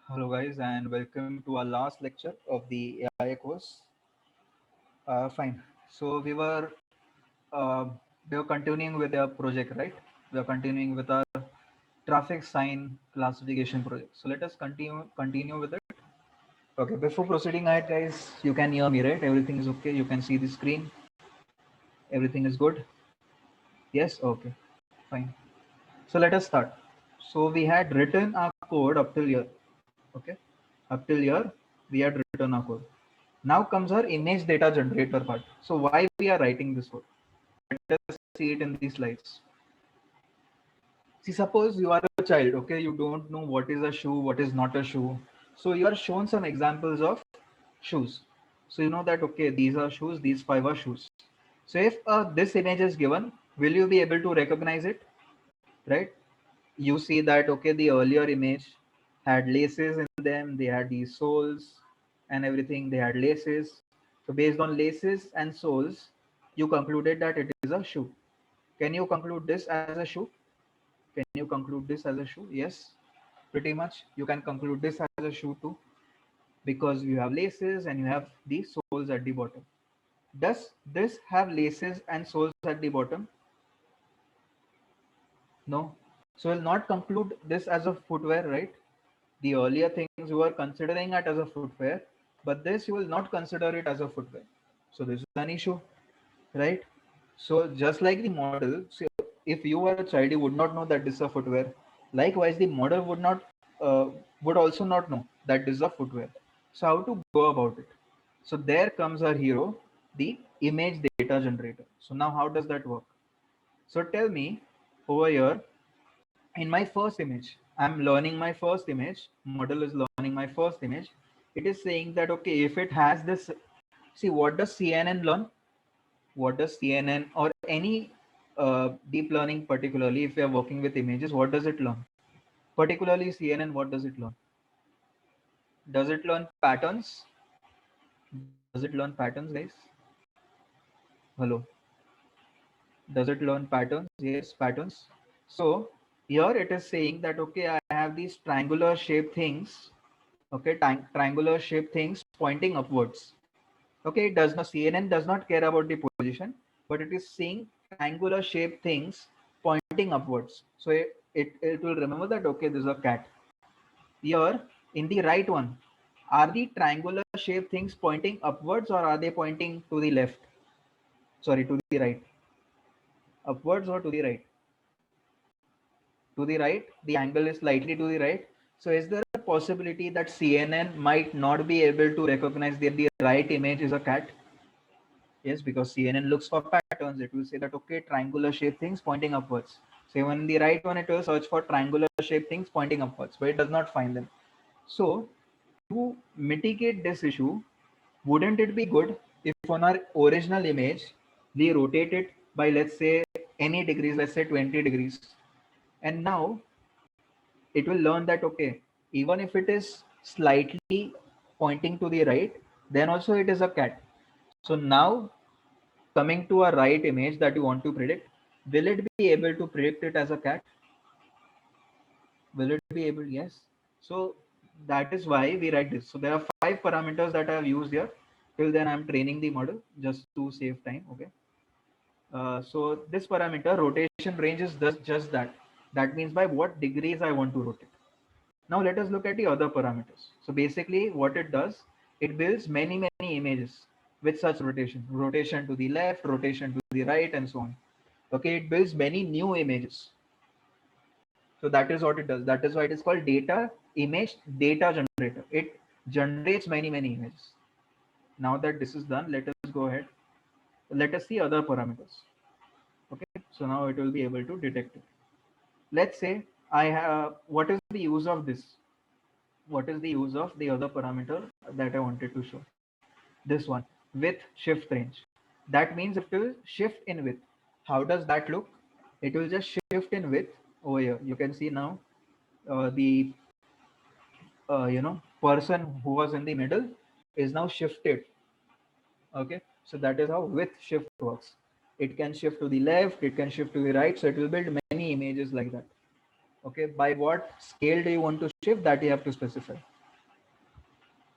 Hello guys and welcome to our last lecture of the AI course. Fine. So uh, we were continuing with our project, right? We are continuing with our traffic sign classification project. So let us continue with it. Okay. Before proceeding ahead, guys, you can hear me, right? Everything is okay. You can see the screen. Everything is good. Yes. Okay. Fine. So let us start. So we had written our code up till here. Okay. Up till here, we had written our code. Now comes our image data generator part. So why we are writing this code? Let us see it in these slides. See, suppose you are a child, okay, you don't know what is a shoe, what is not a shoe. So you are shown some examples of shoes. So you know that, okay, these are shoes, these five are shoes. So if this image is given, will you be able to recognize it, right? You see that, okay, the earlier image had laces in them, they had these soles and everything, they had laces. So based on laces and soles, you concluded that it is a shoe. Can you conclude this as a shoe? Can you conclude this as a shoe? Yes, pretty much. You can conclude this as a shoe too because you have laces and you have the soles at the bottom. Does this have laces and soles at the bottom? No. So we'll not conclude this as a footwear, right? The earlier things you were considering it as a footwear, but this you will not consider it as a footwear. So this is an issue, right? So just like the model, so if you were a child, you would not know that this is a footwear. Likewise, the model would also not know that this is a footwear. So how to go about it? So there comes our hero, the image data generator. So now how does that work? So tell me over here, in my first image, I'm learning my first image, model is learning my first image. It is saying that, okay, if it has this, see, what does CNN learn? What does CNN or any deep learning, particularly if we are working with images, what does it learn? Particularly CNN, what does it learn? Does it learn patterns? Does it learn patterns, guys? Hello. Does it learn patterns? Yes, patterns. So here it is saying that, okay, I have these triangular shaped things, okay, triangular shaped things pointing upwards. Okay, it does not, CNN does not care about the position, but it is seeing triangular shaped things pointing upwards. So it will remember that, okay, this is a cat. Here in the right one, are the triangular shaped things pointing upwards or are they pointing to the left? Sorry, to the right. Upwards or to the right? To the right, the angle is slightly to the right. So is there a possibility that CNN might not be able to recognize that the right image is a cat? Yes, because CNN looks for patterns. It will say that, okay, triangular shaped things pointing upwards. So even in the right one, it will search for triangular shaped things pointing upwards, but it does not find them. So to mitigate this issue, wouldn't it be good if on our original image, we rotate it by, let's say, any degrees, let's say 20 degrees. And now it will learn that, okay, even if it is slightly pointing to the right, then also it is a cat. So now coming to a right image that you want to predict, will it be able to predict it as a cat? Will it be able? Yes. So that is why we write this. So there are five parameters that I have used here. Till then I'm training the model just to save time. Okay. So this parameter rotation range is just that. That means by what degrees I want to rotate. Now let us look at the other parameters. So basically what it does, it builds many images with such rotation to the left, rotation to the right, and so on. Okay, it builds many new images. So that is what it does. That is why it is called data generator. It generates many images. Now that this is done, let us go ahead. Let us see other parameters. Okay, so now it will be able to detect it. Let's say I have, what is the use of this? What is the use of the other parameter that I wanted to show? This one, width shift range. That means it will shift in width. How does that look? It will just shift in width over here. You can see now the person who was in the middle is now shifted. Okay, so that is how width shift works. It can shift to the left, it can shift to the right, so it will build many images like that. Okay, by what scale do you want to shift, that you have to specify.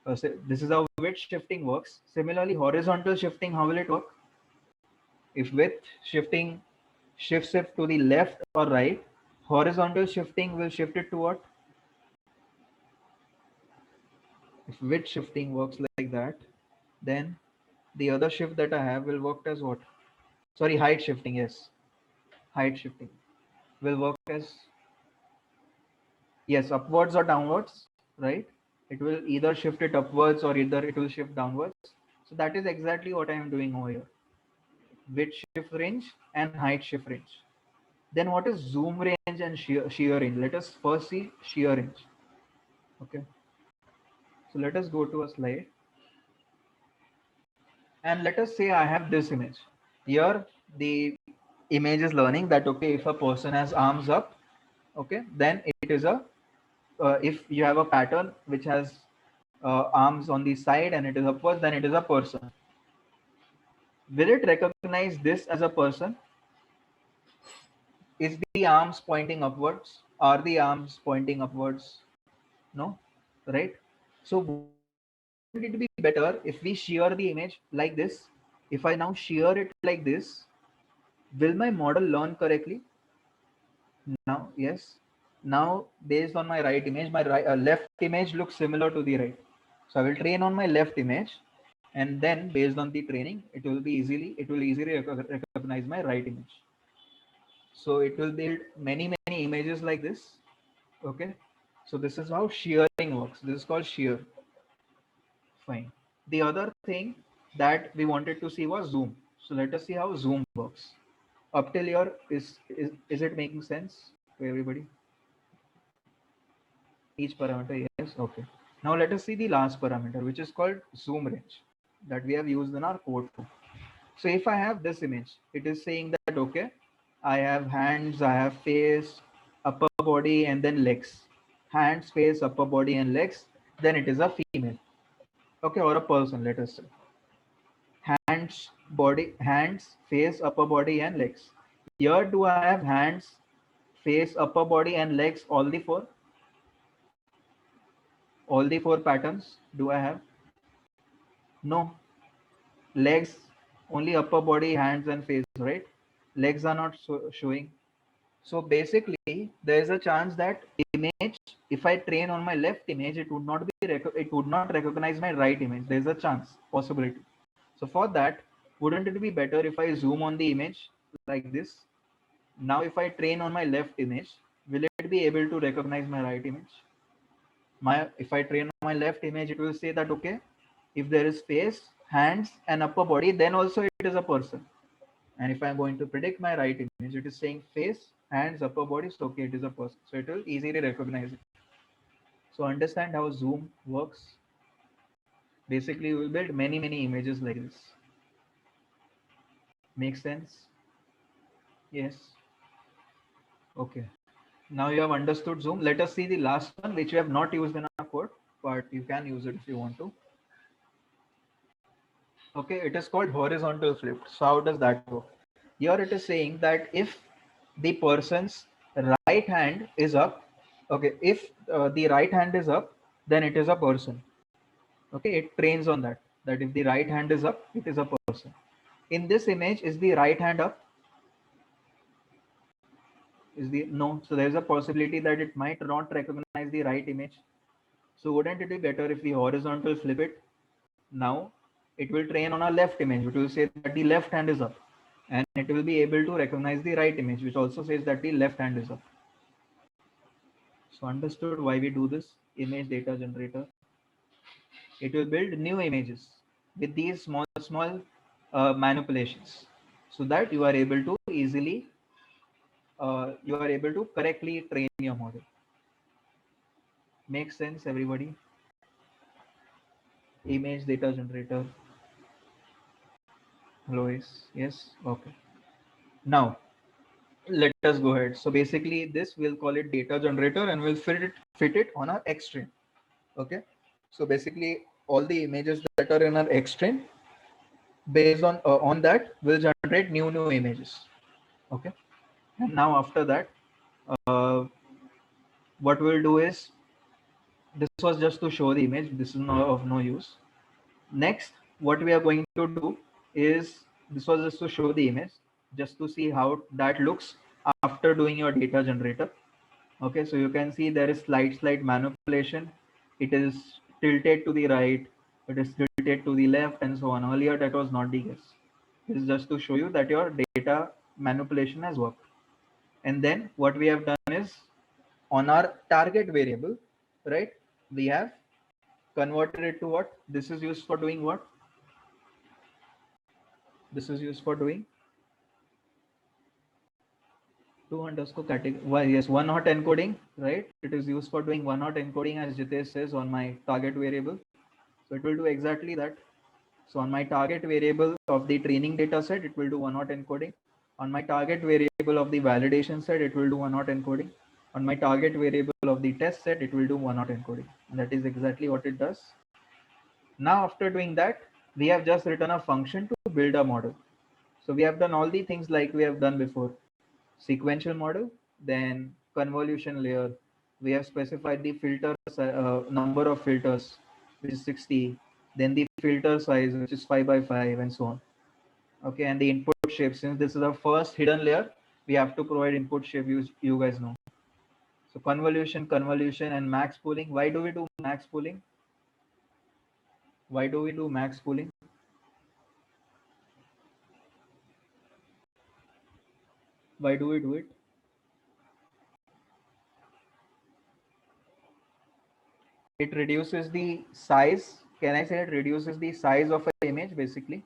So this is how width shifting works. Similarly, horizontal shifting, how will it work? If width shifting shifts it to the left or right, horizontal shifting will shift it to what? If width shifting works like that, then the other shift that I have will work as what? Sorry, height shifting, yes. Height shifting will work as, yes, upwards or downwards, right? It will either shift it upwards or either it will shift downwards. So that is exactly what I am doing over here. Width shift range and height shift range. Then what is zoom range and shear range? Let us first see shear range. Okay. So let us go to a slide and let us say I have this image. Here the image is learning that okay, if a person has arms up, okay, then it is a if you have a pattern which has arms on the side and it is upwards, then it is a person. Will it recognize this as a person? Is the arms pointing upwards? Are the arms pointing upwards? No, right? So wouldn't it be better if we shear the image like this? If I now shear it like this, will my model learn correctly? Now, yes. Now, based on my right image, my left image looks similar to the right. So I will train on my left image, and then based on the training, it will easily recognize my right image. So it will build many images like this. Okay. So this is how shearing works. This is called shear. Fine. The other thing that we wanted to see was zoom. So let us see how zoom works. Up till here, is it making sense to everybody? Each parameter, yes, okay. Now let us see the last parameter, which is called zoom range, that we have used in our code too. So if I have this image, it is saying that okay, I have hands, I have face, upper body, and then legs. Hands, face, upper body, and legs. Then it is a female, okay, or a person. Let us say hands, face, upper body, and legs. Here, do I have hands, face, upper body, and legs? All the four patterns. Do I have? No, legs, only upper body, hands, and face, right? Legs are not showing. So basically, there is a chance that image, if I train on my left image, it would not recognize my right image. There is a chance, possibility. So for that, wouldn't it be better if I zoom on the image like this? Now, if I train on my left image, will it be able to recognize my right image? If I train on my left image, it will say that okay, if there is face, hands, and upper body, then also it is a person. And if I'm going to predict my right image, it is saying face, hands, upper body, so okay, it is a person. So it will easily recognize it. So understand how zoom works. Basically, we will build many images like this. Make sense? Yes. Okay. Now you have understood zoom. Let us see the last one, which we have not used in our code, but you can use it if you want to. Okay, it is called horizontal flipped. So how does that work? Here it is saying that if the person's right hand is up, okay, if the right hand is up, then it is a person. Okay, it trains on that if the right hand is up, it is a person. In this image, is the right hand up? Is the no? So there is a possibility that it might not recognize the right image. So wouldn't it be better if we horizontal flip it? Now it will train on a left image. It will say that the left hand is up, and it will be able to recognize the right image, which also says that the left hand is up. So understood why we do this image data generator. It will build new images with these small manipulations, so that you are able to you are able to correctly train your model. Makes sense, everybody? Image data generator. Lois, yes, okay. Now let us go ahead. So basically, this we'll call it data generator, and we'll fit it on our X string. Okay. So basically, all the images that are in our X string, based on that, will generate new images. Okay. And now after that, uh, what we'll do is this was just to show the image. This is of no use. Next, what we are going to do is, this was just to show the image, just to see how that looks after doing your data generator. Okay, so you can see there is slight manipulation. It is tilted to the right, it is tilted to the left, and so on. Earlier that was not the case. This is just to show you that your data manipulation has worked. And then what we have done is, on our target variable, right, we have converted it to what? This is used for doing what? This is used for doing two underscore category. Well, yes, one hot encoding, right? It is used for doing one hot encoding, as Jitesh says, on my target variable. So it will do exactly that. So on my target variable of the training data set, it will do one hot encoding. On my target variable of the validation set, it will do one hot encoding. On my target variable of the test set, it will do one hot encoding. And that is exactly what it does. Now, after doing that, we have just written a function to build a model. So we have done all the things like we have done before. Sequential model, then convolution layer. We have specified the filter number of filters, which is 60. Then the filter size, which is 5 by 5, and so on. Okay, and the input shape. Since this is the first hidden layer, we have to provide input shape. You guys know. So convolution, and max pooling. Why do we do max pooling? Why do we do max pooling? Why do we do it? It reduces the size. Can I say it reduces the size of an image basically?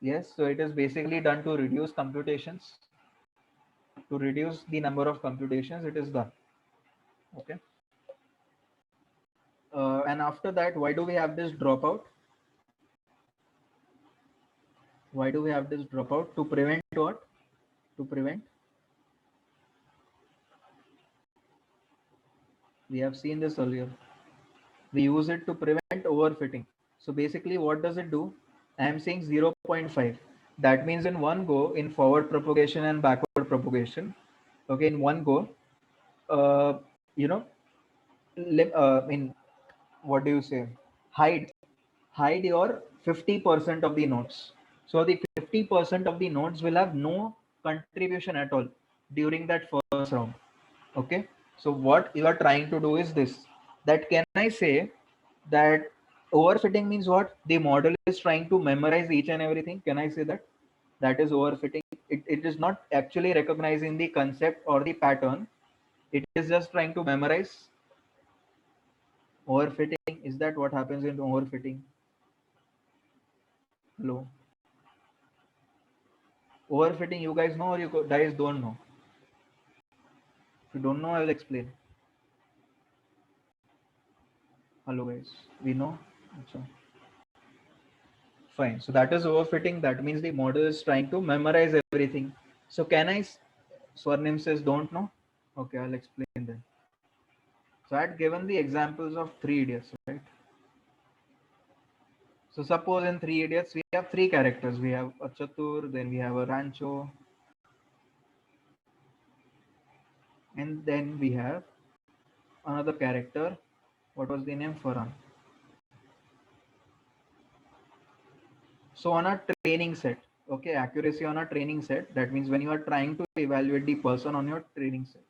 Yes, so it is basically done to reduce computations. To reduce the number of computations, it is done. Okay. And after that, why do we have this dropout? Why do we have this dropout? To prevent what? To prevent. We have seen this earlier. We use it to prevent overfitting. So basically, what does it do? I am saying 0.5. That means in one go, in forward propagation and backward propagation, okay, in one go, uh, you know, in what do you say? Hide hide your 50% of the nodes. So the 50% of the nodes will have no contribution at all during that first round. Okay. So what you are trying to do is this, that can I say that overfitting means what? The model is trying to memorize each and everything. Can I say that? That is overfitting. It is not actually recognizing the concept or the pattern. It is just trying to memorize. Overfitting, is that what happens in overfitting? Hello. Overfitting, you guys know or you guys don't know? If you don't know, I will explain. Hello guys, we know. Achha. Fine. So that is overfitting. That means the model is trying to memorize everything. So can I? Swarnim says don't know. Okay, I'll explain then. So I had given the examples of three idiots, right? So suppose in three idiots we have three characters. We have a Chatur, then we have a Rancho, and then we have another character. What was the name? Farhan. So on a training set, okay, accuracy on a training set, that means when you are trying to evaluate the person on your training set,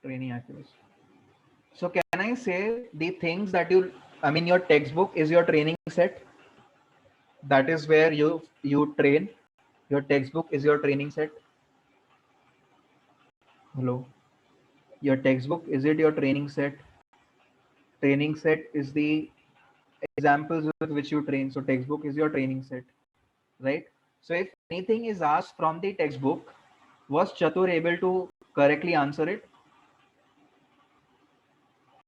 training accuracy. So can I say the things that I mean, your textbook is your training set. That is where you train. Your textbook is your training set. Hello. Your textbook, is it your training set? Training set is the examples with which you train. So textbook is your training set, right? So if anything is asked from the textbook, was Chatur able to correctly answer it?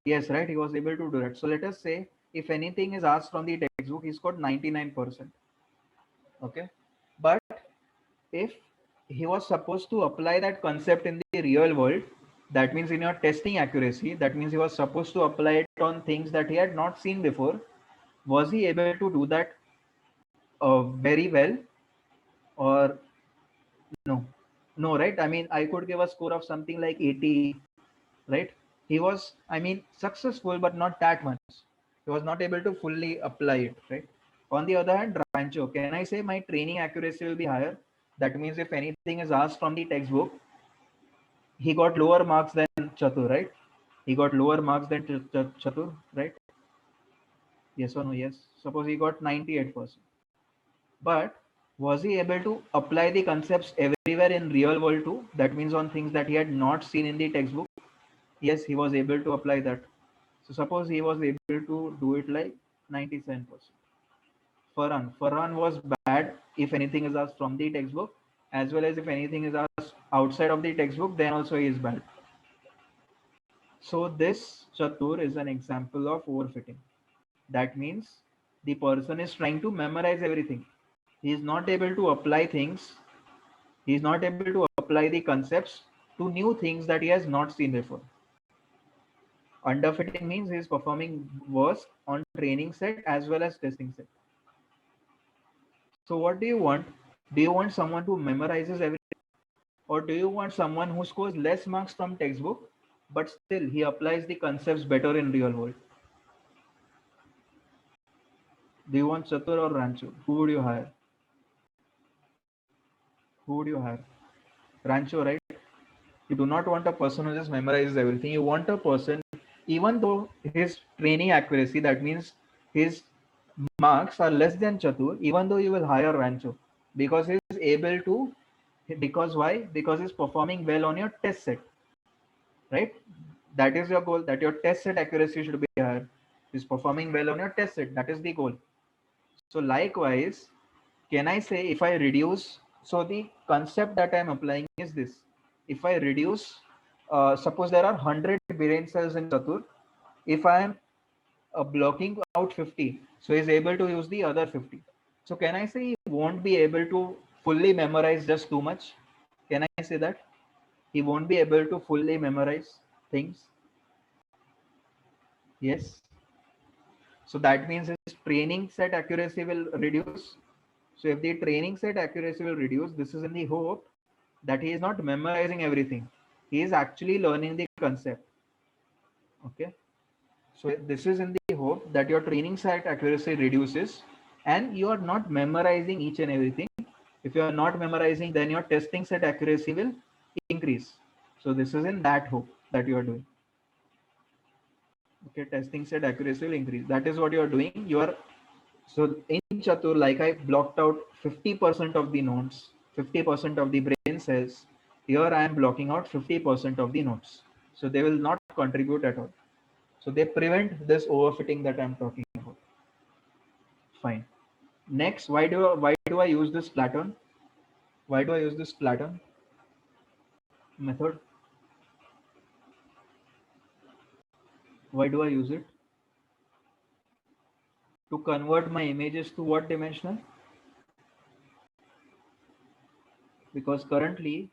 Yes, right. He was able to do that. So let us say if anything is asked from the textbook, he scored 99%. Okay. But if he was supposed to apply that concept in the real world, that means in your testing accuracy, that means he was supposed to apply it on things that he had not seen before. Was he able to do that, very well, or no? No, right? I mean, I could give a score of something like 80, right? He was, I mean, successful, but not that much. He was not able to fully apply it, right? On the other hand, Rancho, can I say my training accuracy will be higher? That means if anything is asked from the textbook, he got lower marks than Chatur, right? He got lower marks than Chatur, right? Yes or no? Yes. Suppose he got 98%. But was he able to apply the concepts everywhere in real world too? That means on things that he had not seen in the textbook. Yes, he was able to apply that. So suppose he was able to do it like 97%. Farhan was bad if anything is asked from the textbook, as well as if anything is asked outside of the textbook, then also he is bad. So this Chatur is an example of overfitting. That means the person is trying to memorize everything. He is not able to apply things. He is not able to apply the concepts to new things that he has not seen before. Underfitting means he is performing worse on training set as well as testing set. So what do you want? Do you want someone who memorizes everything, or do you want someone who scores less marks from textbook, but still he applies the concepts better in real world? Do you want Chatur or Rancho? Who would you hire? Who would you hire? Rancho, right? You do not want a person who just memorizes everything. You want a person, even though his training accuracy, that means his marks are less than Chatur, even though you will hire Rancho because he is able to. Because why? Because he's performing well on your test set, right? That is your goal. That your test set accuracy should be higher. He's performing well on your test set. That is the goal. So likewise, can I say if I reduce? So the concept that I'm applying is this: if I reduce, suppose there are 100 brain cells in Chatur, if I am blocking out 50, so he's able to use the other 50. So can I say he won't be able to fully memorize just too much? Can I say that he won't be able to fully memorize things? Yes. So that means his training set accuracy will reduce. So if the training set accuracy will reduce, this is in the hope that he is not memorizing everything. He is actually learning the concept. Okay. So this is in the hope that your training set accuracy reduces and you are not memorizing each and everything. If you are not memorizing, then your testing set accuracy will increase. So this is in that hope that you are doing. Okay, testing set accuracy will increase. That is what you are doing. You are so in Chatur, like I blocked out 50% of the nodes, 50% of the brain cells. Here I am blocking out 50% of the nodes. So they will not contribute at all. So they prevent this overfitting that I'm talking about. Fine. Next, why do I use this pattern? Why do I use this pattern method? Why do I use it? To convert my images to what dimensional? Because currently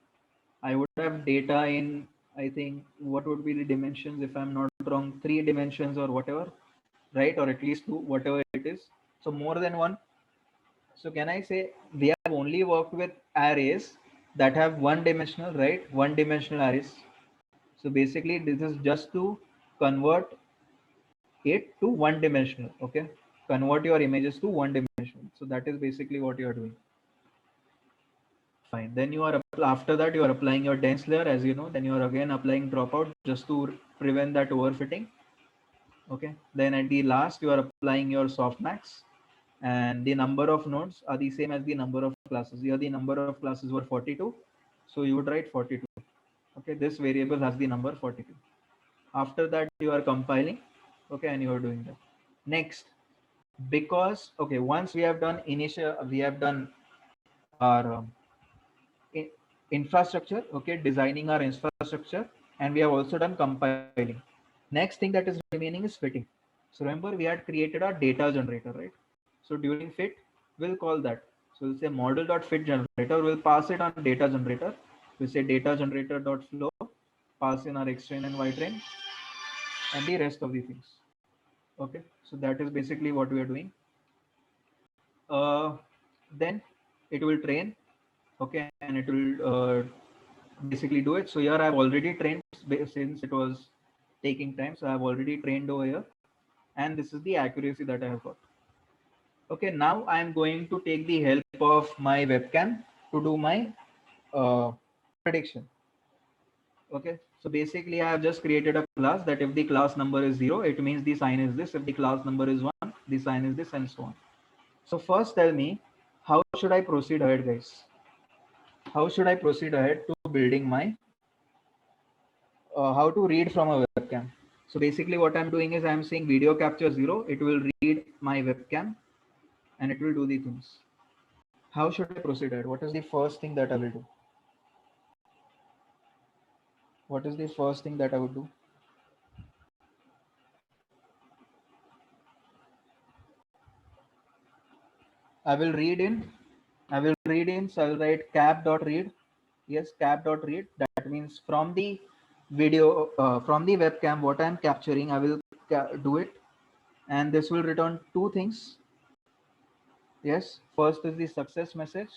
I would have data in, I think, what would be the dimensions if I'm not wrong, 3 dimensions or whatever, right? Or at least two, whatever it is. So more than one. So can I say we have only worked with arrays that have one dimensional, right? One dimensional arrays. So basically this is just to convert it to one dimensional. Okay. Convert your images to one dimensional. So that is basically what you are doing. Fine. Then you are after that you are applying your dense layer, as you know. Then you are again applying dropout just to prevent that overfitting. Okay. Then at the last you are applying your softmax, and the number of nodes are the same as the number of classes. Here the number of classes were 42, so you would write 42. Okay. This variable has the number 42. After that you are compiling. Okay, and you are doing that. Next, because okay, once we have done initial, we have done our infrastructure, okay, designing our infrastructure, and we have also done compiling. Next thing that is remaining is fitting. So remember we had created our data generator, right? So during fit we'll call that, so we'll say model.fit generator, we'll pass it on data generator. We'll say data generator.flow, pass in our xtrain and ytrain and the rest of the things. Okay, so that is basically what we are doing. Then it will train, okay, and it will basically do it. So here I've already trained since it was taking time. So I've already trained over here, and this is the accuracy that I have got. Okay, now I'm going to take the help of my webcam to do my prediction. Okay, so basically I have just created a class that if the class number is 0, it means the sign is this. If the class number is 1, the sign is this, and so on. So first tell me, how should I proceed ahead, guys? How should I proceed ahead to building my, how to read from a webcam? So basically what I'm doing is I'm saying video capture 0, it will read my webcam and it will do the things. How should I proceed ahead? What is the first thing that I will do? What is the first thing that I would do? I will read in, I will read in, so I'll write cap.read. Yes, cap.read. That means from the video, from the webcam, what I'm capturing, I will do it. And this will return two things. Yes, first is the success message,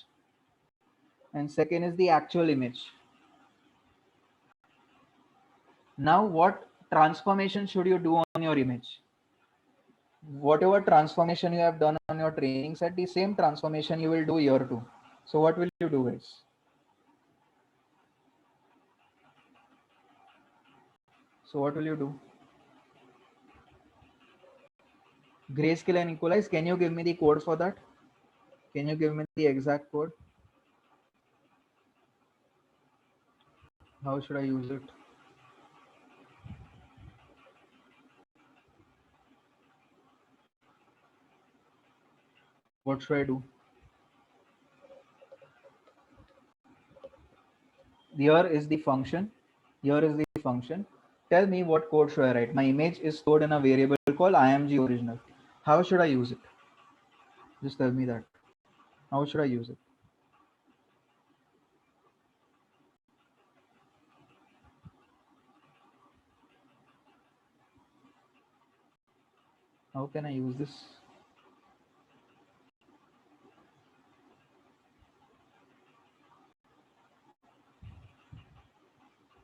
and second is the actual image. Now, what transformation should you do on your image? Whatever transformation you have done on your training set, the same transformation you will do here too. So, what will you do, guys? So, what will you do? Grayscale and equalize. Can you give me the code for that? Can you give me the exact code? How should I use it? What should I do? Here is the function. Here is the function. Tell me what code should I write. My image is stored in a variable called img original. How should I use it? Just tell me that. How should I use it? How can I use this?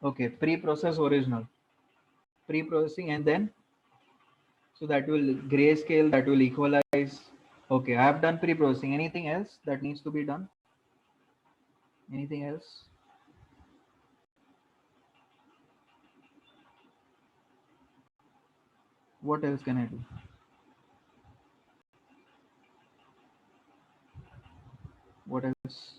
Okay, pre-process original. Pre-processing, and then so that will grayscale, that will equalize. Okay, I have done pre-processing. Anything else that needs to be done? Anything else? What else can I do? What else?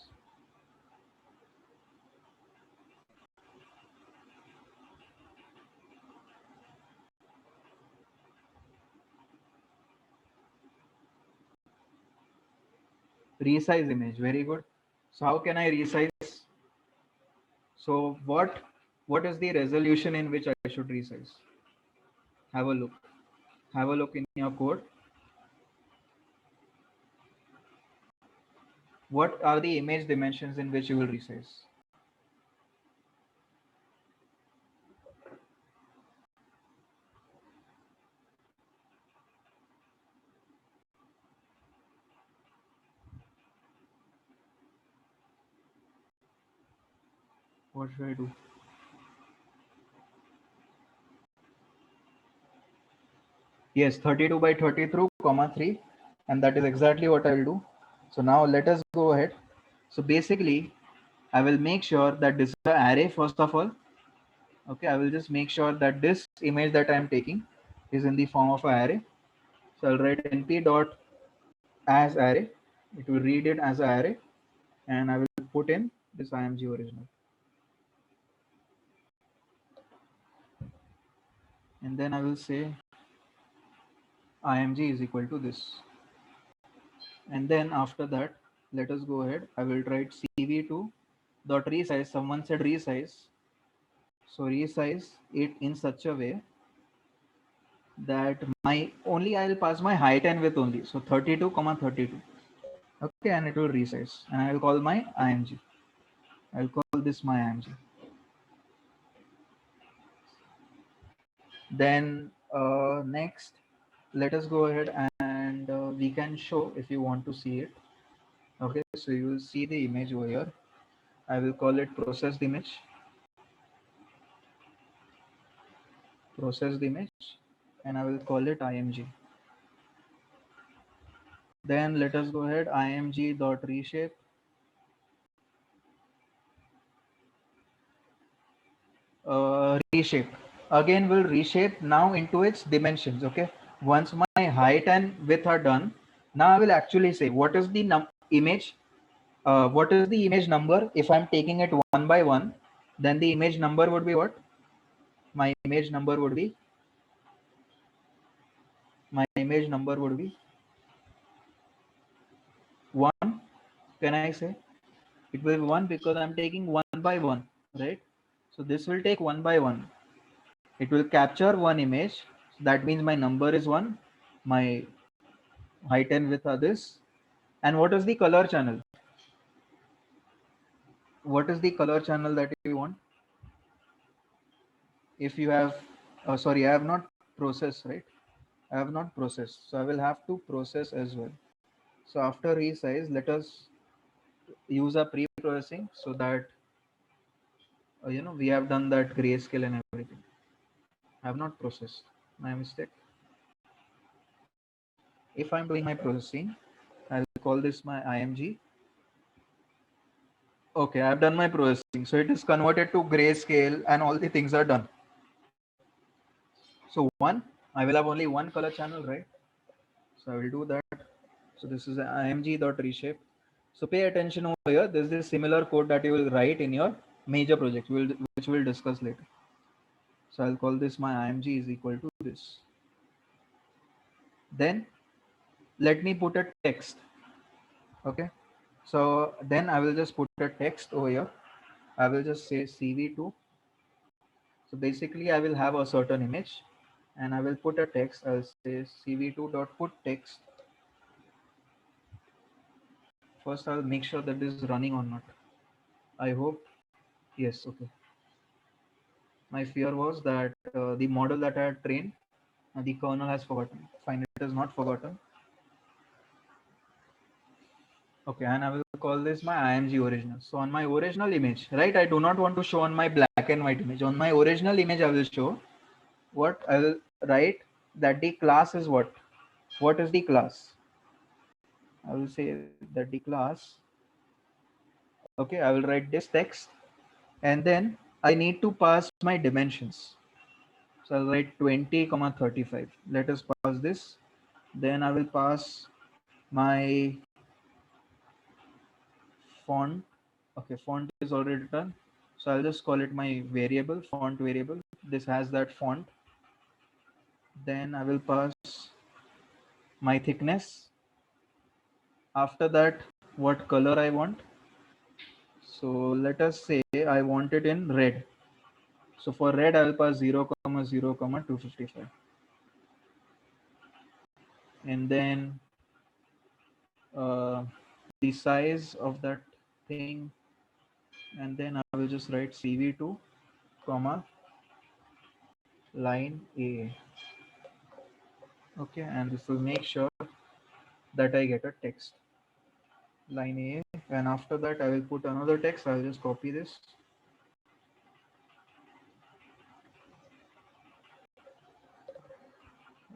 Resize image. Very good. So how can I resize? So what is the resolution in which I should resize? Have a look. Have a look in your code. What are the image dimensions in which you will resize? What should I do? Yes, 32 by 30 through comma 3, and that is exactly what I will do. So now let us go ahead. So basically, I will make sure that this is an array first of all. Okay, I will just make sure that this image that I am taking is in the form of an array. So I'll write np dot as array. It will read it as an array, and I will put in this img original, and then I will say img is equal to this. And then after that, let us go ahead. I will write cv2 dot resize. Someone said resize, so resize it in such a way that my only I'll pass my height and width only. So 32 comma 32. Okay, and it will resize, and I will call my img. I'll call this my img. Then next, let us go ahead and we can show if you want to see it. Okay, so you will see the image over here. I will call it processed image. process the image, and I will call it img. Then let us go ahead, img dot reshape. Reshape again will reshape now into its dimensions. Okay, once my height and width are done, now I will actually say what is the image, what is the image number. If I'm taking it one by one, then the image number would be what? My image number would be, my image number would be 1. Can I say it will be 1 because I'm taking one by one, right? So this will take one by one. It will capture one image. So that means my number is 1. My height and width are this. And what is the color channel? What is the color channel that you want? If you have, sorry, I have not processed, right? I have not processed. So I will have to process as well. So after resize, let us use a pre-processing so that, we have done that grayscale and everything. I have not processed. My mistake. If I'm doing my processing, I'll call this my IMG. Okay, I've done my processing. So it is converted to grayscale and all the things are done. So I will have only one color channel, right? So I will do that. So this is img.reshape. So pay attention over here. This is the similar code that you will write in your major project, which we'll discuss later. So I'll call this my img is equal to this. Then let me put a text. Okay. So then I will just put a text over here. I will just say CV2. So basically I will have a certain image and I will put a text. I'll say CV2.put text. First I'll make sure that this is running or not. I hope yes. Okay. My fear was that the model that I had trained, the kernel has forgotten. Fine, it is not forgotten. Okay, and I will call this my IMG original. So on my original image, right? I do not want to show on my black and white image. On my original image, I will show what I will write that the class is what? What is the class? I will say that the class. Okay, I will write this text and then I need to pass my dimensions. So I'll write 20, 35. Let us pass this. Then I will pass my font. Okay, font is already done. So I'll just call it my variable, font variable. This has that font. Then I will pass my thickness. After that, what color I want. So let us say I want it in red. So for red, I will pass 0, 0, 255. And then uh, the size of that thing. And then I will just write CV2, comma, line A. Okay, and this will make sure that I get a text. Line A, and after that I will put another text. I'll just copy this.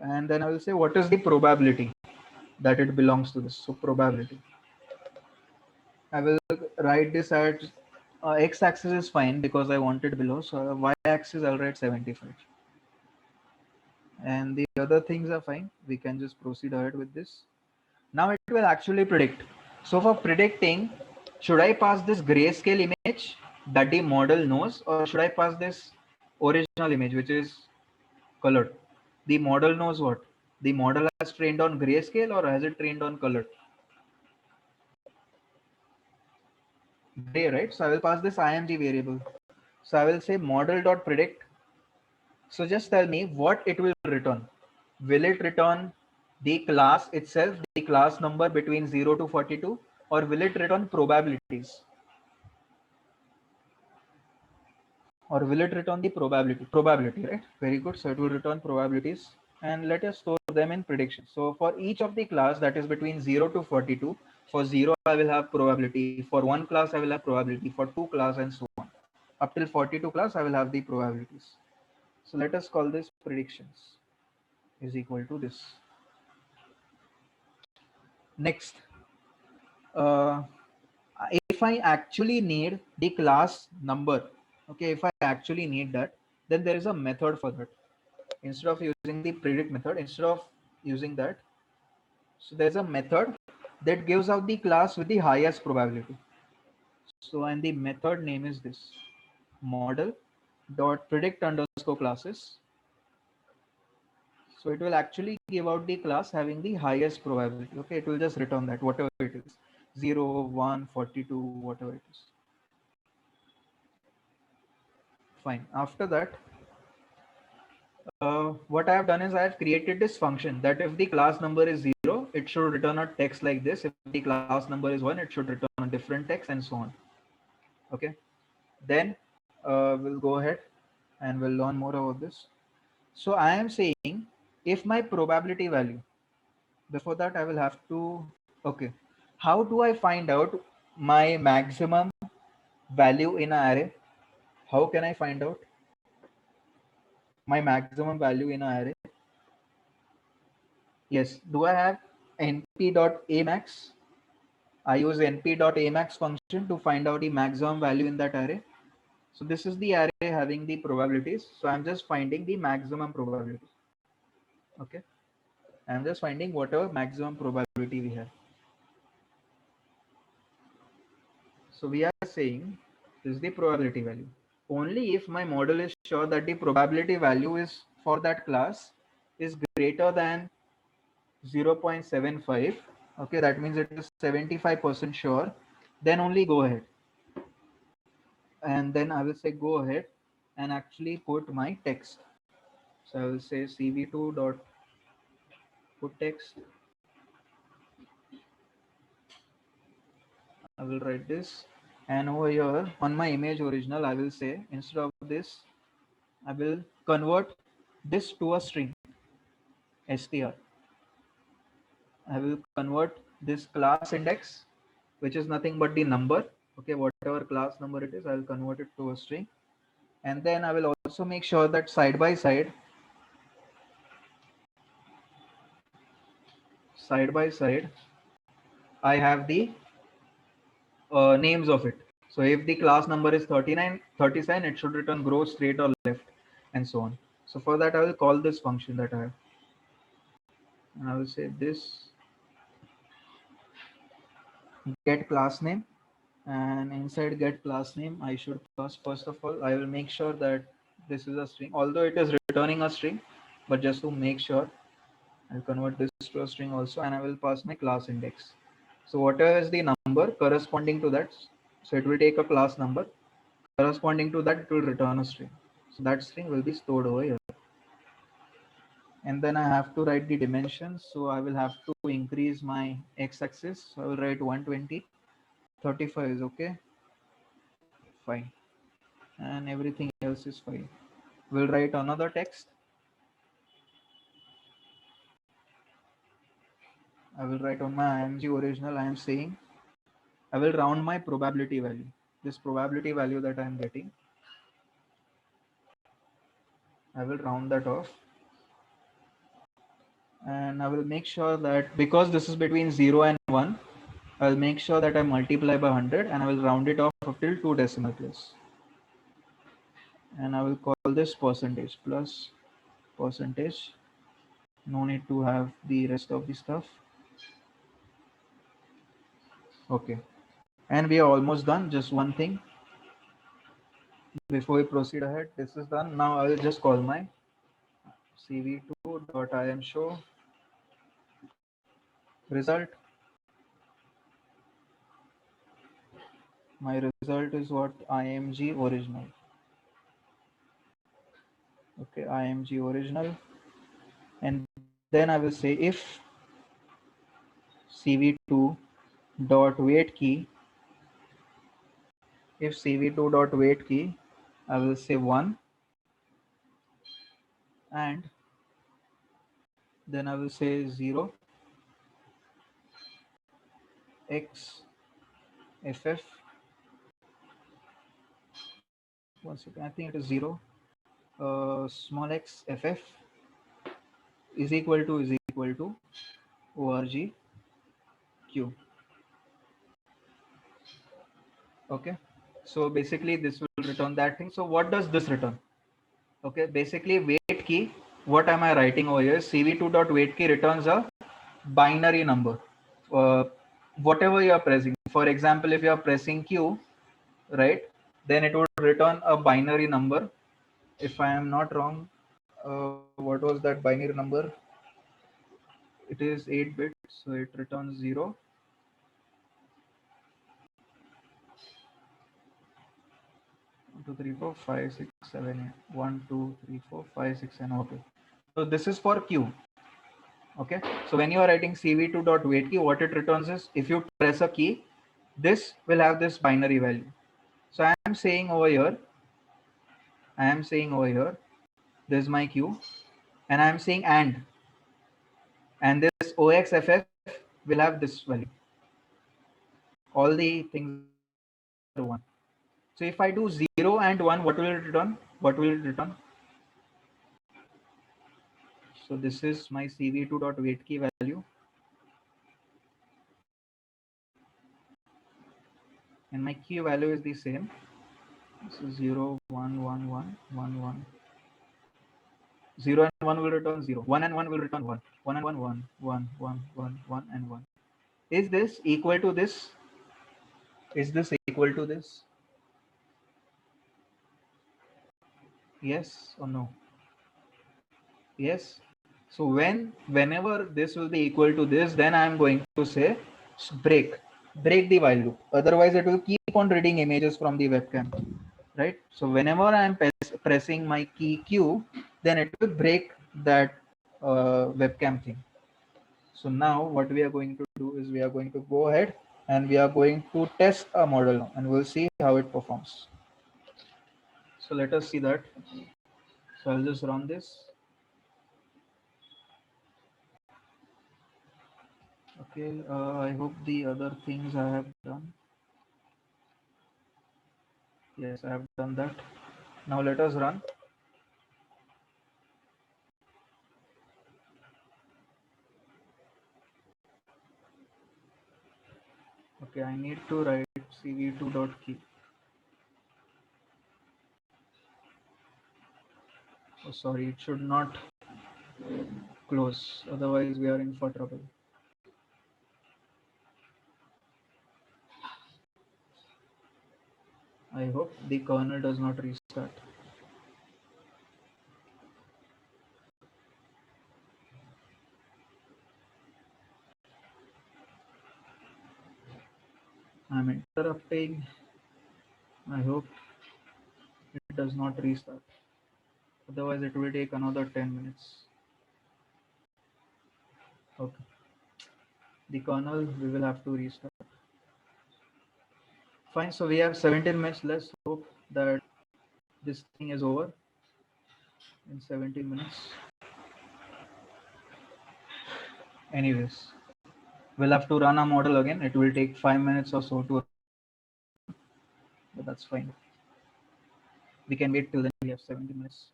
And then I will say what is the probability that it belongs to this. So probability. I will write this at x-axis is fine because I want it below. So y-axis I'll write 75. And the other things are fine. We can just proceed ahead with this. Now it will actually predict. So for predicting, should I pass this grayscale image that the model knows, or should I pass this original image which is colored? The model knows what? The model has trained on grayscale or has it trained on colored? Gray, right? So I will pass this img variable. So I will say model.predict. So just tell me what it will return. Will it return the class itself, the class number between 0 to 42, or will it return probabilities? Or will it return the probability, right? Very good. So it will return probabilities, and let us store them in prediction. So for each of the class that is between 0 to 42, for 0 I will have probability, for one class I will have probability, for two class, and so on up till 42 class I will have the probabilities. So let us call this predictions is equal to this. Next, uh, if I actually need the class number, okay, if I actually need that, then there is a method for that. Instead of using the predict method, instead of using that, so there's a method that gives out the class with the highest probability. So, and the method name is this model dot predict underscore classes. So it will actually give out the class having the highest probability. Okay, it will just return that whatever it is, 0, 1, 42, whatever it is. Fine. After that, what I have done is I have created this function that if the class number is 0, it should return a text like this. If the class number is 1, it should return a different text and so on. Okay. Then we'll go ahead and we'll learn more about this. So I am saying if my probability value, before that I will have to, okay, how do I find out my maximum value in an array? How can I find out my maximum value in an array? Yes, do I have np.amax? I use np.amax function to find out the maximum value in that array. So this is the array having the probabilities. So I'm just finding the maximum probability. Okay. I'm just finding whatever maximum probability we have. So we are saying this is the probability value. Only if my model is sure that the probability value is for that class is greater than 0.75, okay, that means it is 75% sure, then only go ahead. And then I will say go ahead and actually put my text. So I will say cv2 dot put text. I will write this, and over here on my image original I will say instead of this I will convert this to a string str. I will convert this class index, which is nothing but the number. Okay, whatever class number it is, I will convert it to a string. And then I will also make sure that side by side, I have the names of it. So if the class number is 39, 37, it should return grow, straight or left, and so on. So for that, I will call this function that I have. And I will say this get class name, and inside get class name I should pass, first of all I will make sure that this is a string, although it is returning a string, but just to make sure I'll convert this to a string also, and I will pass my class index. So whatever is the number corresponding to that, so it will take a class number corresponding to that, it will return a string. So that string will be stored over here. And then I have to write the dimensions, so I will have to increase my x-axis, so I will write 120. 35 is okay, fine, and everything else is fine. We'll write another text. I will write on my img original, I am saying I will round my probability value, this probability value that I am getting, I will round that off. And I will make sure that because this is between 0 and 1, I'll make sure that I multiply by 100 and I will round it off till 2 decimal place. And I will call this percentage plus percentage. No need to have the rest of the stuff. Okay. And we are almost done. Just one thing before we proceed ahead. This is done. Now I will just call my cv2.imshow result. My result is what img original. Okay, img original. And then I will say if cv2 dot weight key, if cv2 dot weight key, I will say 1, and then I will say 0 x ff, one second, I think it is 0, small x ff is equal to org q. Okay, so basically this will return that thing. So what does this return? Okay, basically wait key, what am I writing over here? cv2.wait key returns a binary number, uh, whatever you are pressing. For example, if you are pressing q, right, then it would return a binary number. If I am not wrong, what was that binary number? It is 8 bits, so it returns 0. 1 2 3 4 5 6 7 8 1 2 3 4 5 6 7. Okay, so this is for q. Okay, so when you are writing cv2.wait key, what it returns is, if you press a key, this will have this binary value. So I am saying over here, this is my q, and I am saying and this oxff will have this value. All the things are 1. So if I do 0 and 1, what will it return? So this is my cv2.wait key value, and my key value is the same. This is 0 1 1 1 1 1. 0 and 1 will return 0. 1 and 1 will return 1. 1 and 1 1 1 1 1 1 and 1. Is this equal to this? Is this equal to this? Yes or no? Yes. So whenever this will be equal to this, then I am going to say break the while loop. Otherwise, it will keep on reading images from the webcam, right? So whenever I am pressing my key Q, then it will break that webcam thing. So now what we are going to do is, we are going to go ahead and we are going to test a model now, and we'll see how it performs. So let us see that. So I'll just run this. Okay, I hope the other things I have done. Yes, I have done that. Now let us run. Okay, I need to write cv2.key. Oh, sorry, it should not close. Otherwise, we are in for trouble. I hope the kernel does not restart. I'm interrupting. I hope it does not restart. Otherwise, it will take another 10 minutes. Okay. The kernel, we will have to restart. Fine. So we have 17 minutes. Let's hope that this thing is over in 17 minutes. Anyways, we'll have to run a model again. It will take 5 minutes or so to run, but that's fine. We can wait till then. We have 17 minutes.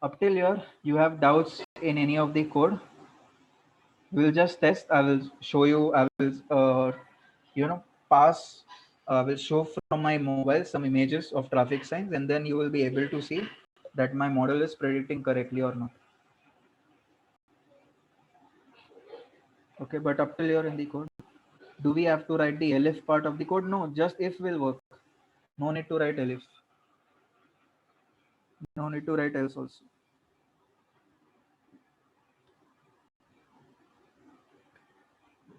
Up till here, you have doubts in any of the code, we'll just test. I will show you. I will, pass. I will show from my mobile some images of traffic signs, and then you will be able to see that my model is predicting correctly or not. Okay, but up till here in the code, do we have to write the elif part of the code? No, just if will work. No need to write elif. No need to write else also.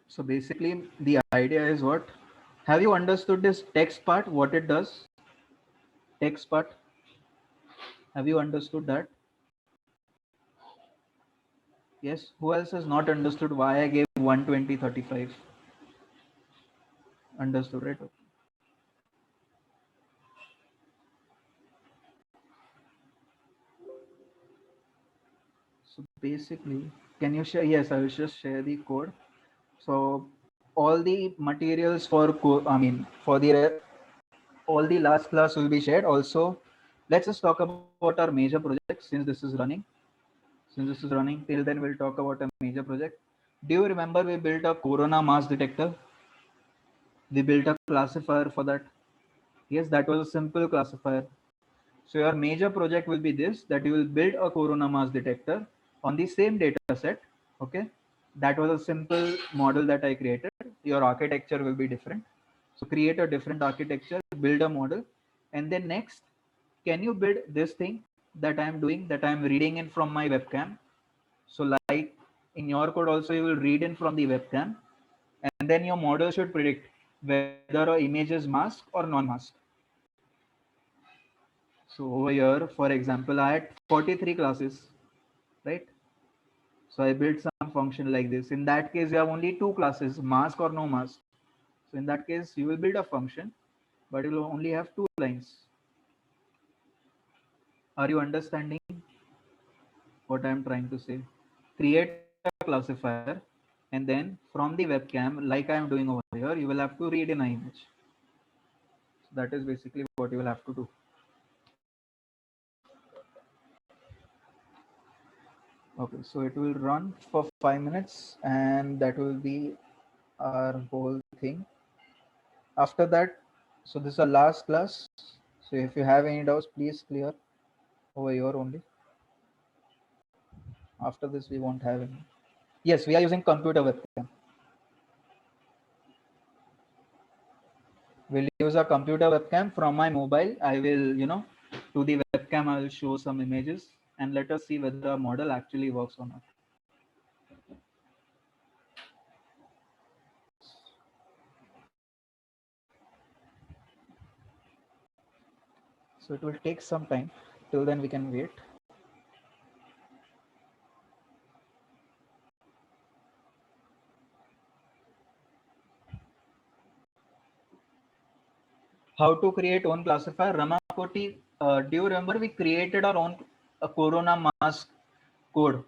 So basically, the idea is what? Have you understood this text part? What it does? Text part. Have you understood that? Yes. Who else has not understood why I gave 120 35? Understood, right? So basically, can you share? Yes, I will just share the code. So all the materials for for the all the last class will be shared. Also, Let's just talk about our major project since this is running. Till then we'll talk about a major project. Do you remember we built a corona mass detector? We built a classifier for that. Yes, that was a simple classifier. So your major project will be this, that you will build a corona mass detector on the same data set. Okay. That was a simple model that I created. Your architecture will be different. So create a different architecture, build a model. And then next, can you build this thing that I'm doing, that I'm reading in from my webcam? So like in your code also, you will read in from the webcam, and then your model should predict whether a image is masked or non-masked. So over here, for example, I had 43 classes, right? So I built some function like this. In that case, you have only two classes, mask or no mask. So in that case, you will build a function, but you will only have two lines. Are you understanding what I'm trying to say? Create a classifier, and then from the webcam, like I'm doing over here, you will have to read in an image. So that is basically what you will have to do. Okay, so it will run for 5 minutes, and that will be our whole thing. After that, so this is our last class. So if you have any doubts, please clear over here only. After this, we won't have any. Yes, we are using computer webcam. We'll use a computer webcam from my mobile. I will, to the webcam, I will show some images and let us see whether our model actually works or not. So it will take some time. Till then, we can wait. How to create own classifier? Ramakoti, do you remember we created our own Corona mask code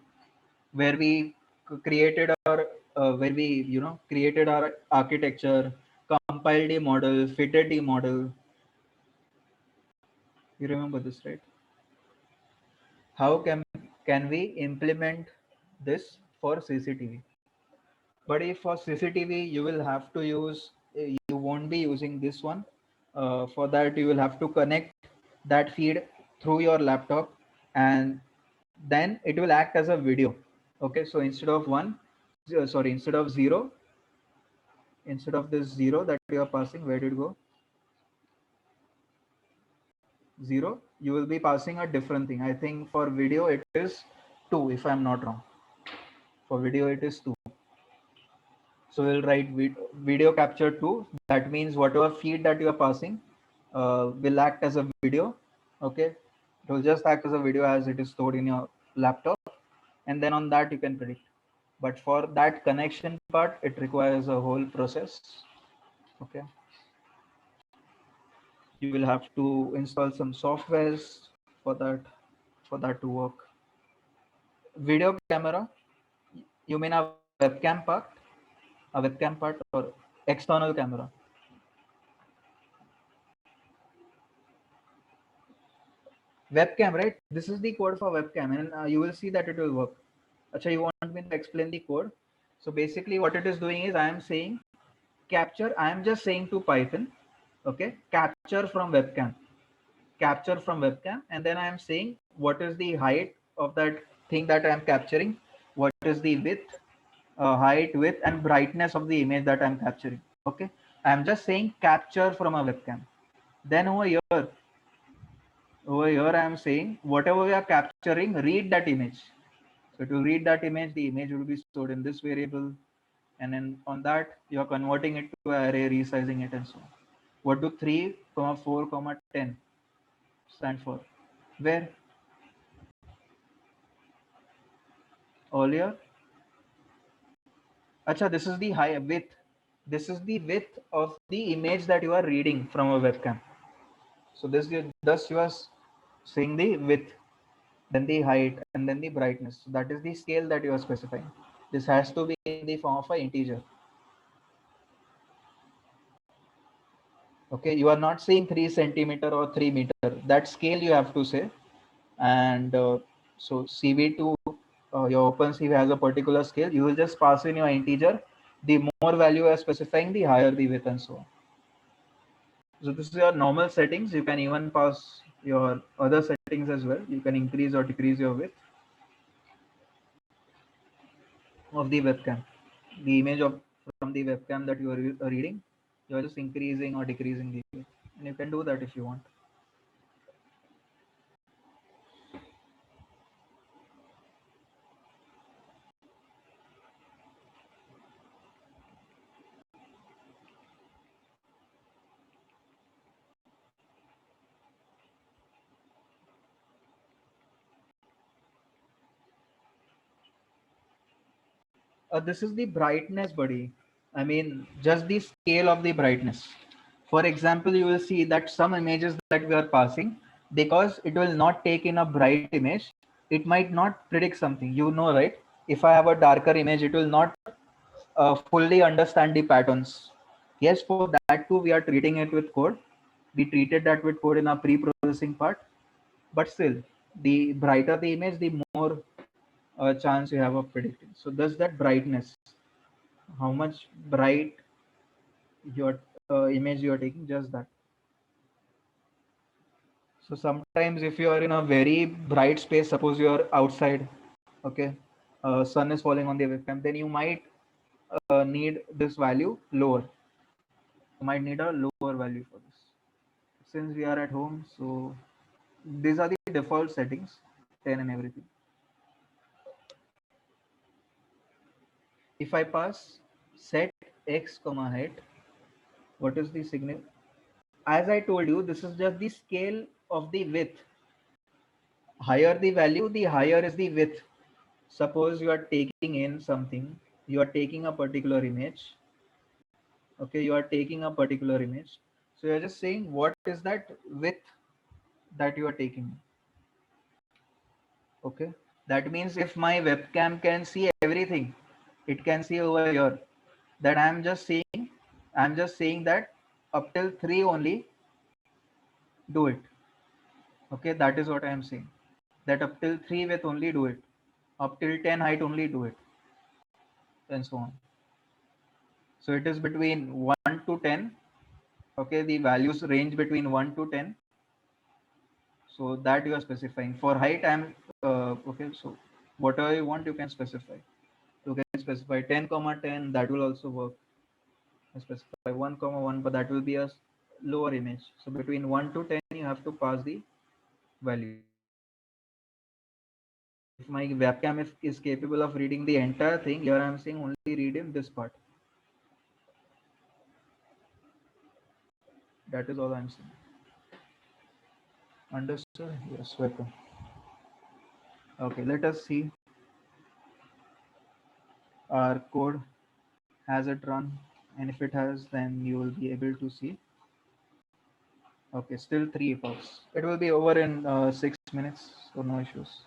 where we created our where we created our architecture, compiled the model, fitted the model. You remember this, right? How can we implement this for CCTV? But if for CCTV you will have to use, you won't be using this one. For that you will have to connect that feed through your laptop, and then it will act as a video. Okay, so instead of zero, instead of this zero that you are passing, where did it go? Zero. You will be passing a different thing. I think for video it is two, if I'm not wrong. For video it is two. So we'll write video capture 2. That means whatever feed that you are passing will act as a video. Okay. It will just act as a video as it is stored in your laptop. And then on that you can predict. But for that connection part, it requires a whole process. Okay. You will have to install some softwares for that to work. Video camera, you mean a webcam part or external camera? Webcam, right? This is the code for webcam, and you will see that it will work. Acha, you want me to explain the code? So basically, what it is doing is I am saying capture. I am just saying to Python, okay, capture from webcam, and then I am saying what is the height of that thing that I am capturing, what is the width, height, width, and brightness of the image that I am capturing. Okay, I am just saying capture from a webcam. Then over here I am saying whatever we are capturing, read that image. So to read that image, the image will be stored in this variable, and then on that you are converting it to an array, resizing it, and so on. What do 3, 4, 10 stand for? Where earlier? Acha, this is the high width. This is the width of the image that you are reading from a webcam. So thus you are saying the width, then the height, and then the brightness. So that is the scale that you are specifying. This has to be in the form of an integer. Okay, you are not saying 3 centimeter or 3 meter. That scale you have to say. And so CV2, your OpenCV has a particular scale. You will just pass in your integer. The more value you are specifying, the higher the width and so on. So this is your normal settings. You can even pass your other settings as well. You can increase or decrease your width of the webcam. The image of from the webcam that you are reading, you are just increasing or decreasing the width. And you can do that if you want. This is the brightness, buddy. I mean, just the scale of the brightness. For example, you will see that some images that we are passing, because it will not take in a bright image, it might not predict something. You know, right? If I have a darker image, it will not fully understand the patterns. Yes, for that too, we are treating it with code. We treated that with code in our pre-processing part, but still, the brighter the image, the more chance you have of predicting. So, thus that brightness, how much bright your image you are taking, just that. So sometimes if you are in a very bright space, suppose you are outside, okay, sun is falling on the webcam, then you might need this value lower. You might need a lower value for this. Since we are at home, so these are the default settings, 10 and everything. If I pass set x comma height, what is the signal? As I told you, this is just the scale of the width. Higher the value, the higher is the width. Suppose you are taking in something, you are taking a particular image, okay, you are taking a particular image. So you're just saying what is that width that you are taking, okay? That means if my webcam can see everything, it can see over here. Then I'm just saying that up till 3 only do it. Okay, that is what I am saying. That up till 3 width only do it. Up till 10 height only do it, and so on. So it is between 1 to 10. Okay, the values range between 1 to 10. So that you are specifying. For height, I'm okay. So whatever you want, you can specify. You can specify 10 comma 10. That will also work. You specify 1 comma 1, but that will be a lower image. So between 1 to 10, you have to pass the value. If my webcam is capable of reading the entire thing, here I'm saying only read in this part. That is all I'm saying. Understood? Yes, welcome. Okay, let us see our code. Has it run? And if it has, then you will be able to see. Okay, still 3 epochs. It will be over in 6 minutes, so no issues.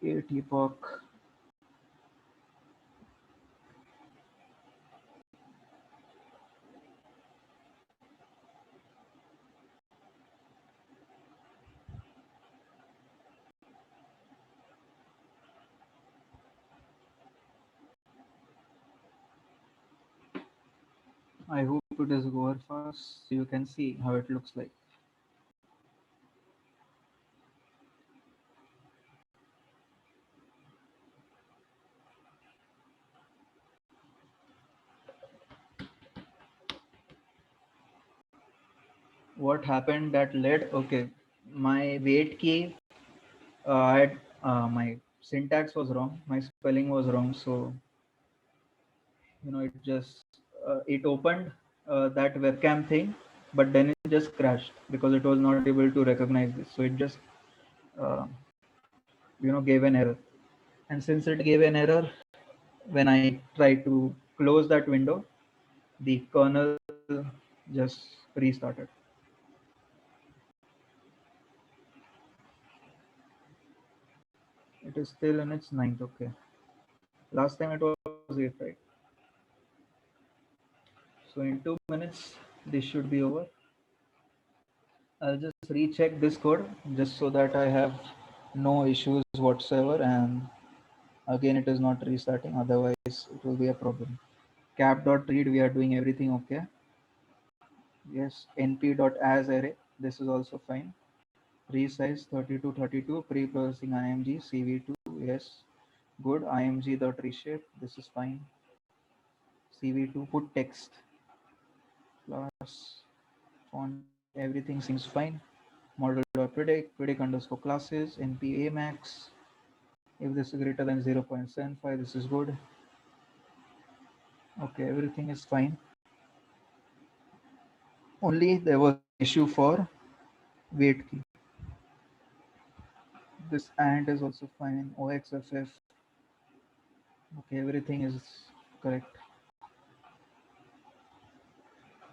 Eight epoch. I hope it is over fast so you can see how it looks like. What happened that led? Okay, my wait key, I had my syntax was wrong, my spelling was wrong, so it just it opened that webcam thing, but then it just crashed because it was not able to recognize this. So it just uh, gave an error. And since it gave an error when I tried to close that window, the kernel just restarted. It is still in its ninth. Okay. Last time it was 8, right? So in 2 minutes, this should be over. I'll just recheck this code just so that I have no issues whatsoever, and again it is not restarting, otherwise it will be a problem. Cap.read, we are doing everything okay. Yes, np.as array, this is also fine. Resize 3232, pre-processing img cv2, yes, good. img.reshape, this is fine. cv2, put text, class, font, everything seems fine. Model.predict, predict underscore classes, np max. If this is greater than 0.75, this is good. Okay, everything is fine. Only there was an issue for wait key. This and is also fine. OXFF. Okay, everything is correct.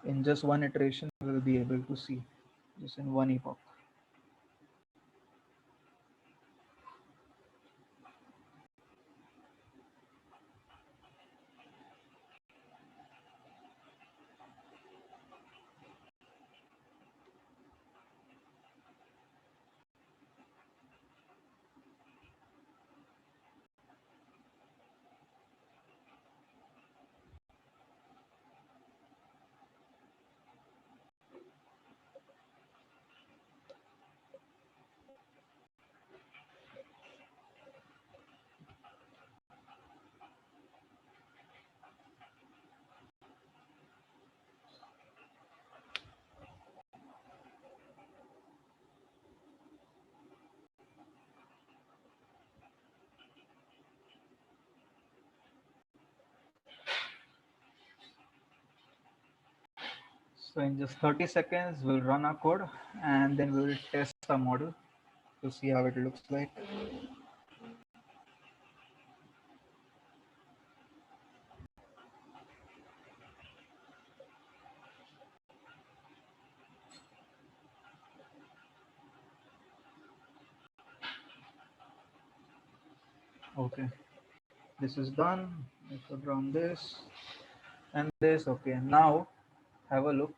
In just one iteration, we will be able to see, just in one epoch. So in just 30 seconds, we'll run our code and then we'll test our model to see how it looks like. Okay, this is done. Let's run this and this. Okay, now have a look.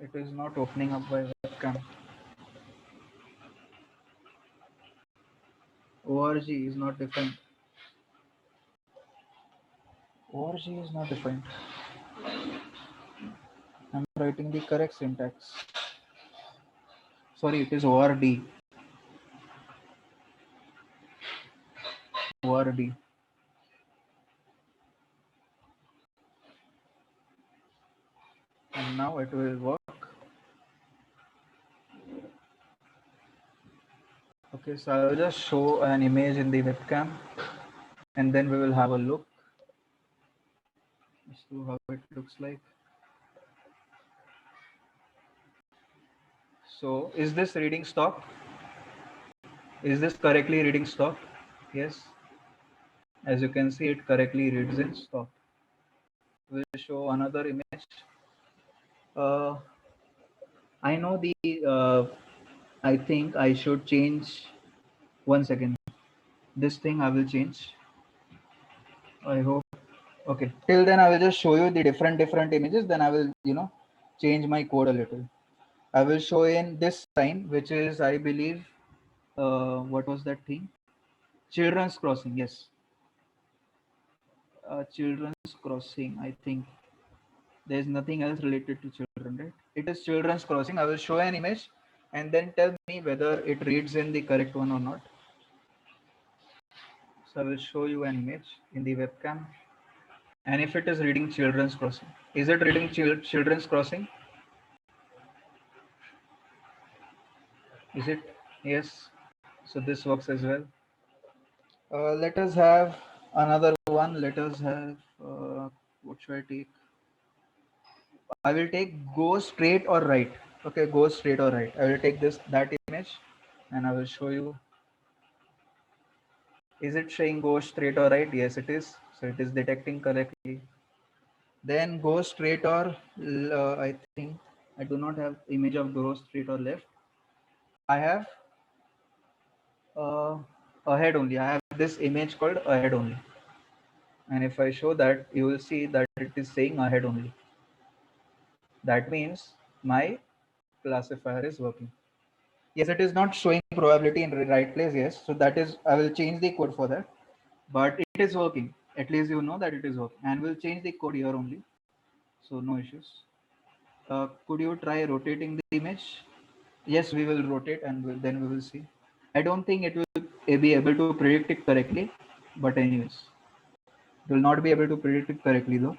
It is not opening up by webcam. org is not defined. org is not defined. I'm writing the correct syntax. Sorry, it is ord. ord. And now it will work. Okay, so I'll just show an image in the webcam and then we will have a look as to how it looks like. So is this reading stopped? Is this correctly reading stopped? Yes. As you can see, it correctly reads in stop. We'll show another image. Uh, I know the, I think I should change, 1 second. This thing I will change. I hope. Okay. Till then, I will just show you the different images. Then I will, change my code a little. I will show in this sign, which is, I believe, what was that thing? Children's crossing. Yes. Children's crossing. I think there's nothing else related to children, right? It is children's crossing. I will show an image and then tell me whether it reads in the correct one or not. So I will show you an image in the webcam. And if it is reading children's crossing, is it reading children's crossing? Is it? Yes. So this works as well. Let us have another one. Let us have, what should I take? I will take go straight or right. Okay, go straight or right. I will take that image and I will show you. Is it showing go straight or right? Yes, it is. So it is detecting correctly. Then go straight or I think I do not have image of go straight or left. I have uh, ahead only. I have this image called ahead only. And if I show that, you will see that it is saying ahead only. That means my classifier is working. Yes, it is not showing probability in the right place. Yes, so that is, I will change the code for that. But it is working. At least you know that it is working. And we'll change the code here only. So no issues. Could you try rotating the image? Yes, we will rotate and then we will see. I don't think it will be able to predict it correctly. But anyways, it will not be able to predict it correctly though.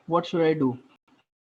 What should I do?